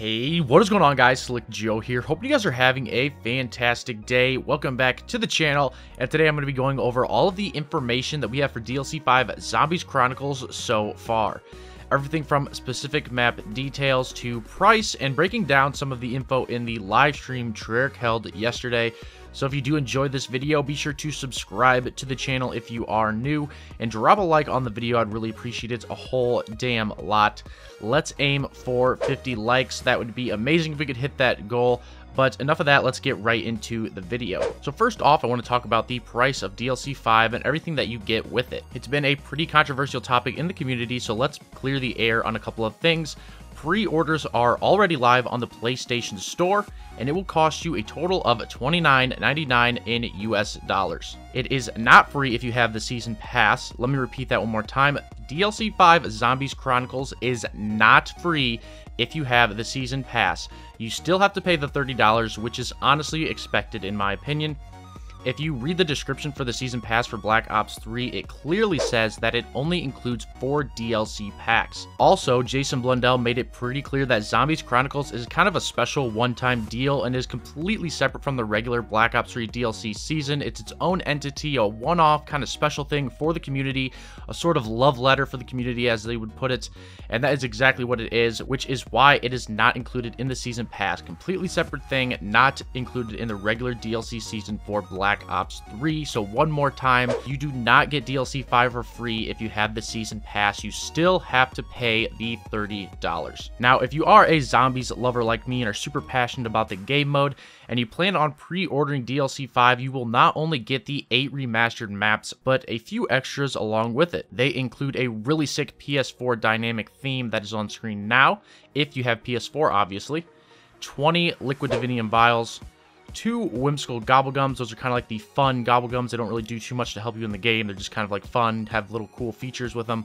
Hey, what is going on, guys? Slick Joe here. Hope you guys are having a fantastic day. Welcome back to the channel, and today I'm going to be going over all of the information that we have for DLC 5 Zombies Chronicles so far. Everything from specific map details to price, and breaking down some of the info in the live stream Treyarch held yesterday. So if you do enjoy this video, be sure to subscribe to the channel if you are new, and drop a like on the video. I'd really appreciate it a whole damn lot. Let's aim for 50 likes. That would be amazing if we could hit that goal. But enough of that, let's get right into the video. So first off, I want to talk about the price of DLC 5 and everything that you get with it. It's been a pretty controversial topic in the community, so let's clear the air on a couple of things. Pre-orders are already live on the PlayStation Store, and it will cost you a total of $29.99 in US dollars. It is not free if you have the Season Pass. Let me repeat that one more time. DLC 5 Zombies Chronicles is not free if you have the Season Pass. You still have to pay the $30, which is honestly expected in my opinion. If you read the description for the Season Pass for Black Ops 3, it clearly says that it only includes 4 DLC packs. Also, Jason Blundell made it pretty clear that Zombies Chronicles is kind of a special one-time deal and is completely separate from the regular Black Ops 3 DLC season. It's its own entity, a one-off kind of special thing for the community, a sort of love letter for the community as they would put it, and that is exactly what it is, which is why it is not included in the Season Pass. Completely separate thing, not included in the regular DLC season for Black Ops 3. So one more time, you do not get DLC 5 for free if you have the Season Pass. You still have to pay the $30. Now, if you are a Zombies lover like me and are super passionate about the game mode, and you plan on pre-ordering DLC 5, you will not only get the 8 remastered maps, but a few extras along with it. They include a really sick PS4 dynamic theme that is on screen now, if you have PS4 obviously, 20 Liquid Divinium vials, 2 whimsical gobblegums. Those are kind of like the fun gobblegums. They don't really do too much to help you in the game. They're just kind of like fun, have little cool features with them.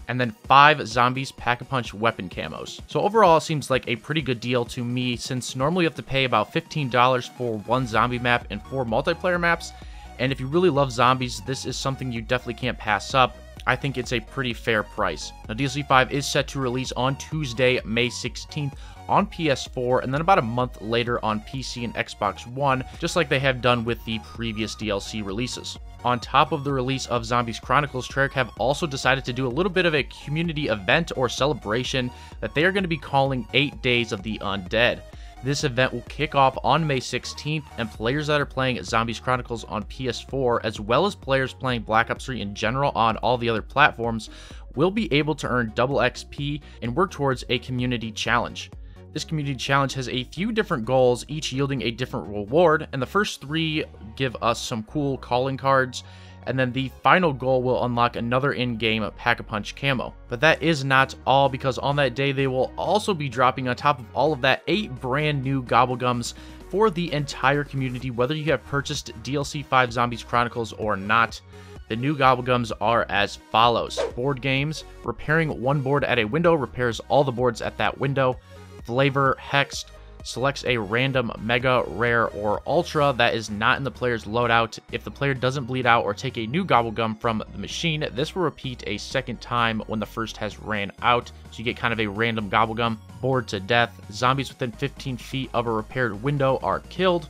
And then 5 Zombies Pack-a-Punch weapon camos. So overall, it seems like a pretty good deal to me, since normally you have to pay about $15 for 1 zombie map and 4 multiplayer maps. And if you really love zombies, this is something you definitely can't pass up. I think it's a pretty fair price. Now, DLC 5 is set to release on Tuesday, May 16th on PS4, and then about a month later on PC and Xbox One, just like they have done with the previous DLC releases. On top of the release of Zombies Chronicles, Treyarch have also decided to do a little bit of a community event or celebration that they are going to be calling 8 Days of the Undead. This event will kick off on May 16th, and players that are playing Zombies Chronicles on PS4, as well as players playing Black Ops 3 in general on all the other platforms, will be able to earn double XP and work towards a community challenge. This community challenge has a few different goals, each yielding a different reward, and the first 3 give us some cool calling cards, and then the final goal will unlock another in-game Pack-a-Punch camo. But that is not all, because on that day they will also be dropping on top of all of that 8 brand new gobblegums for the entire community, whether you have purchased DLC 5 Zombies Chronicles or not. The new gobblegums are as follows. Board games. Repairing 1 board at a window repairs all the boards at that window. Flavor Hexed selects a random mega, rare, or ultra that is not in the player's loadout. If the player doesn't bleed out or take a new gobblegum from the machine, this will repeat a second time when the first has ran out, so you get kind of a random gobblegum. Bored to death. Zombies within 15 feet of a repaired window are killed.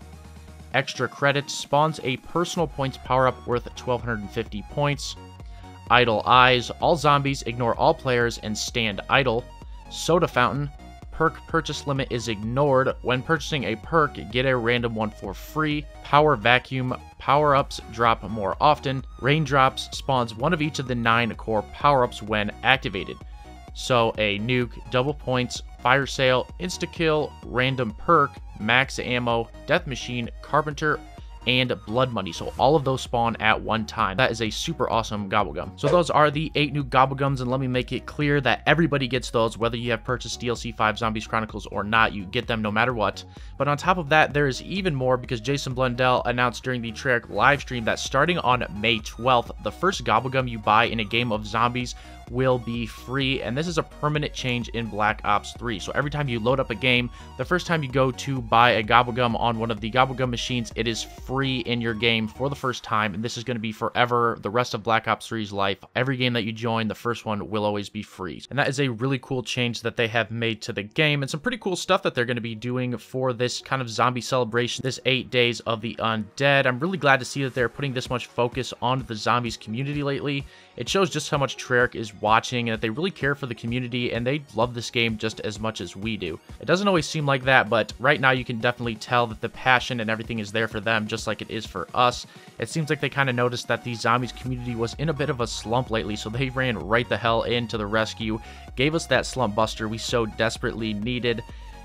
Extra credit spawns a personal points power-up worth 1,250 points. Idle Eyes. All zombies ignore all players and stand idle. Soda Fountain. Perk purchase limit is ignored. When purchasing a perk, get a random one for free. Power Vacuum. Power-ups drop more often. Raindrops spawns one of each of the 9 core power-ups when activated. So a nuke, double points, fire sale, insta-kill, random perk, max ammo, death machine, carpenter, and blood money. So all of those spawn at one time. That is a super awesome gobblegum. So those are the 8 new gobblegums, and let me make it clear that everybody gets those, whether you have purchased DLC 5 Zombies Chronicles or not. You get them no matter what. But on top of that, there is even more, because Jason Blundell announced during the Treyarch live stream that starting on May 12th, the first gobblegum you buy in a game of zombies will be free, and this is a permanent change in Black Ops 3. So every time you load up a game, the first time you go to buy a Gobblegum on one of the Gobblegum machines, it is free in your game for the first time, and this is going to be forever, the rest of Black Ops 3's life. Every game that you join, the first one will always be free. And that is a really cool change that they have made to the game, and some pretty cool stuff that they're going to be doing for this kind of zombie celebration, this 8 days of the undead. I'm really glad to see that they're putting this much focus on the zombies community lately. It shows just how much Treyarch is watching and that they really care for the community, and they love this game just as much as we do. It doesn't always seem like that, but right now you can definitely tell that the passion and everything is there for them, just like it is for us. It seems like they kind of noticed that the zombies community was in a bit of a slump lately, so they ran right the hell into the rescue, gave us that slump buster we so desperately needed.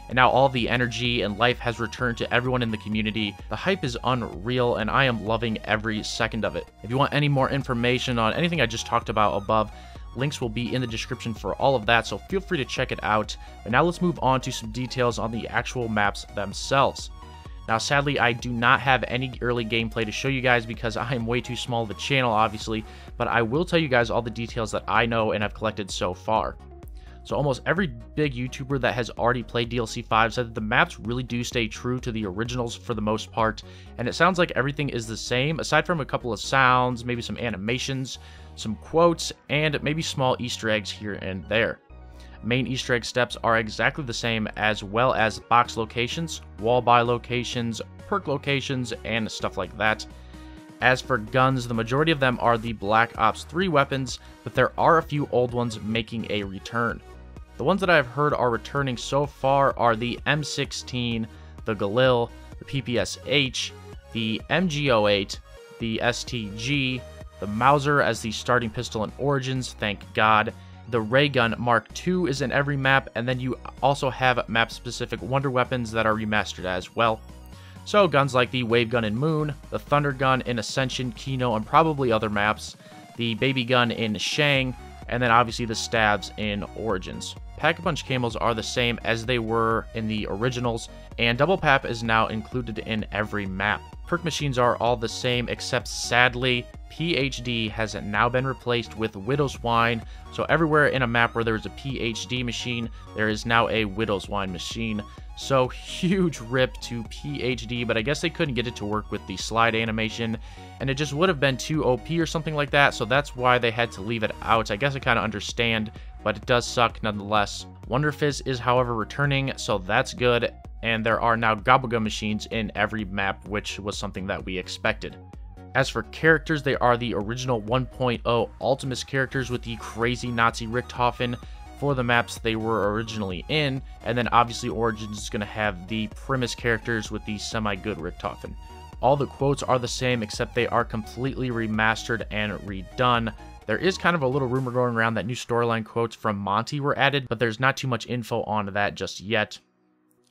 And now all the energy and life has returned to everyone in the community. The hype is unreal, and I am loving every second of it. If you want any more information on anything I just talked about above, links will be in the description for all of that, so feel free to check it out. But now let's move on to some details on the actual maps themselves. Now, sadly, I do not have any early gameplay to show you guys because I am way too small of a channel, obviously, but I will tell you guys all the details that I know and have collected so far. So almost every big YouTuber that has already played DLC 5 said that the maps really do stay true to the originals for the most part, and it sounds like everything is the same, aside from a couple of sounds, maybe some animations, some quotes, and maybe small Easter eggs here and there. Main Easter egg steps are exactly the same, as well as box locations, wall buy locations, perk locations, and stuff like that. As for guns, the majority of them are the Black Ops 3 weapons, but there are a few old ones making a return. The ones that I've heard are returning so far are the M16, the Galil, the PPSH, the MG08, the STG, the Mauser as the starting pistol in Origins, thank God. The Ray Gun Mark II is in every map, and then you also have map-specific wonder weapons that are remastered as well. So guns like the Wave Gun in Moon, the Thunder Gun in Ascension, Kino, and probably other maps, the Baby Gun in Shang, and then obviously the Stabs in Origins. Pack-a-Punch camos are the same as they were in the originals, and Double Pap is now included in every map. Perk machines are all the same, except sadly, PhD has now been replaced with Widow's Wine, so everywhere in a map where there is a PhD machine, there is now a Widow's Wine machine. So huge rip to PhD, but I guess they couldn't get it to work with the slide animation, and it just would have been too OP or something like that, so that's why they had to leave it out. I guess I kind of understand, but it does suck nonetheless. Wonder Fizz is, however, returning, so that's good, and there are now Gobblegum machines in every map, which was something that we expected. As for characters, they are the original 1.0 Ultimus characters with the crazy Nazi Richthofen for the maps they were originally in, and then obviously Origins is going to have the Primus characters with the semi-good Richthofen. All the quotes are the same, except they are completely remastered and redone. There is kind of a little rumor going around that new storyline quotes from Monty were added, but there's not too much info on that just yet.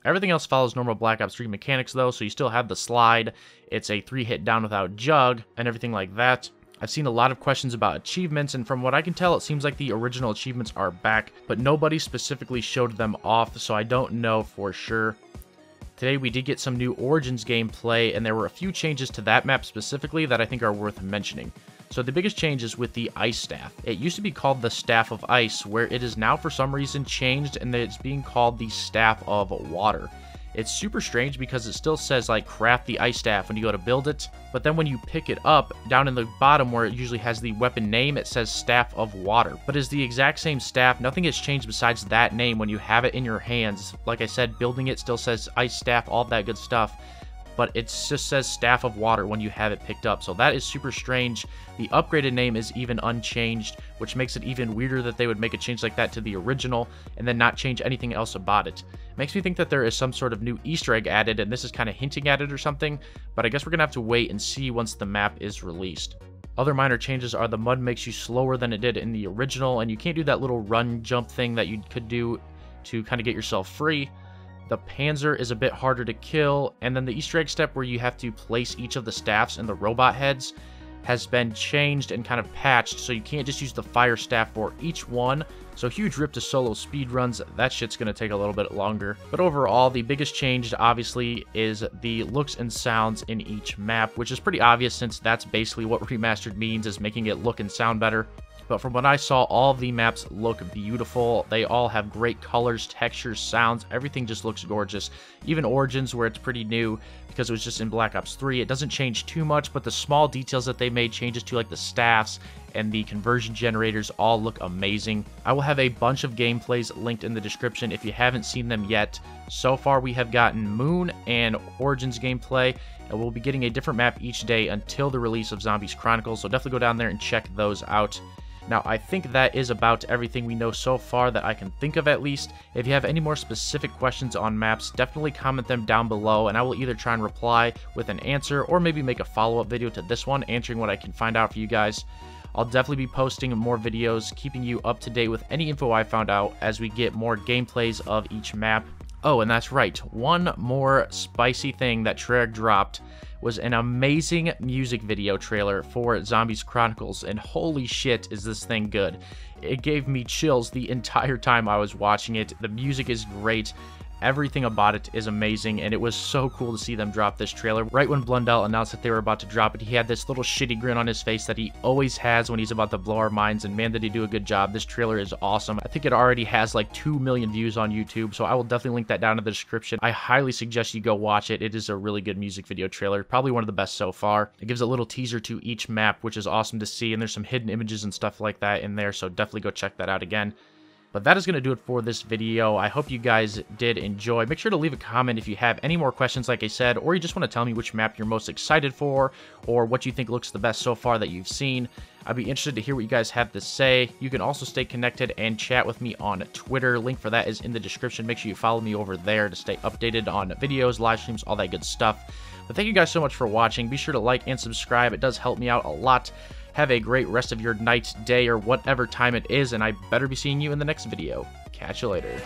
Everything else follows normal Black Ops 3 mechanics though, so you still have the slide, it's a 3-hit down without jug, and everything like that. I've seen a lot of questions about achievements, and from what I can tell, it seems like the original achievements are back, but nobody specifically showed them off, so I don't know for sure. Today we did get some new Origins gameplay, and there were a few changes to that map specifically that I think are worth mentioning. So the biggest change is with the Ice Staff. It used to be called the Staff of Ice, where it is now for some reason changed, and it's being called the Staff of Water. It's super strange because it still says like craft the ice staff when you go to build it, but then when you pick it up, down in the bottom where it usually has the weapon name, it says Staff of Water. But it's the exact same staff, nothing has changed besides that name when you have it in your hands. Like I said, building it still says ice staff, all that good stuff, but it just says Staff of Water when you have it picked up, so that is super strange. The upgraded name is even unchanged, which makes it even weirder that they would make a change like that to the original and then not change anything else about it. Makes me think that there is some sort of new Easter egg added, and this is kind of hinting at it or something, but I guess we're going to have to wait and see once the map is released. Other minor changes are the mud makes you slower than it did in the original, and you can't do that little run jump thing that you could do to kind of get yourself free. The Panzer is a bit harder to kill, and then the Easter egg step where you have to place each of the staffs in the robot heads has been changed and kind of patched, so you can't just use the fire staff for each one. So huge rip to solo speedruns, that shit's going to take a little bit longer. But overall, the biggest change obviously is the looks and sounds in each map, which is pretty obvious since that's basically what remastered means, is making it look and sound better. But from what I saw, all of the maps look beautiful. They all have great colors, textures, sounds. Everything just looks gorgeous. Even Origins, where it's pretty new because it was just in Black Ops 3, it doesn't change too much, but the small details that they made, changes to like the staffs and the conversion generators, all look amazing. I will have a bunch of gameplays linked in the description if you haven't seen them yet. So far, we have gotten Moon and Origins gameplay, and we'll be getting a different map each day until the release of Zombies Chronicles, so definitely go down there and check those out. Now, I think that is about everything we know so far that I can think of, at least. If you have any more specific questions on maps, definitely comment them down below, and I will either try and reply with an answer or maybe make a follow-up video to this one, answering what I can find out for you guys. I'll definitely be posting more videos, keeping you up to date with any info I found out as we get more gameplays of each map. Oh, and that's right, one more spicy thing that Treyarch dropped was an amazing music video trailer for Zombies Chronicles, and holy shit is this thing good. It gave me chills the entire time I was watching it. The music is great. Everything about it is amazing, and it was so cool to see them drop this trailer. Right when Blundell announced that they were about to drop it, he had this little shitty grin on his face that he always has when he's about to blow our minds, and man, did he do a good job. This trailer is awesome. I think it already has like 2 million views on YouTube, so I will definitely link that down in the description. I highly suggest you go watch it. It is a really good music video trailer, probably one of the best so far. It gives a little teaser to each map, which is awesome to see, and there's some hidden images and stuff like that in there, so definitely go check that out again. But that is going to do it for this video. I hope you guys did enjoy. Make sure to leave a comment if you have any more questions, like I said, or you just want to tell me which map you're most excited for, or what you think looks the best so far that you've seen. I'd be interested to hear what you guys have to say. You can also stay connected and chat with me on Twitter. Link for that is in the description. Make sure you follow me over there to stay updated on videos, live streams, all that good stuff. But thank you guys so much for watching. Be sure to like and subscribe. It does help me out a lot. Have a great rest of your night, day, or whatever time it is, and I better be seeing you in the next video. Catch you later.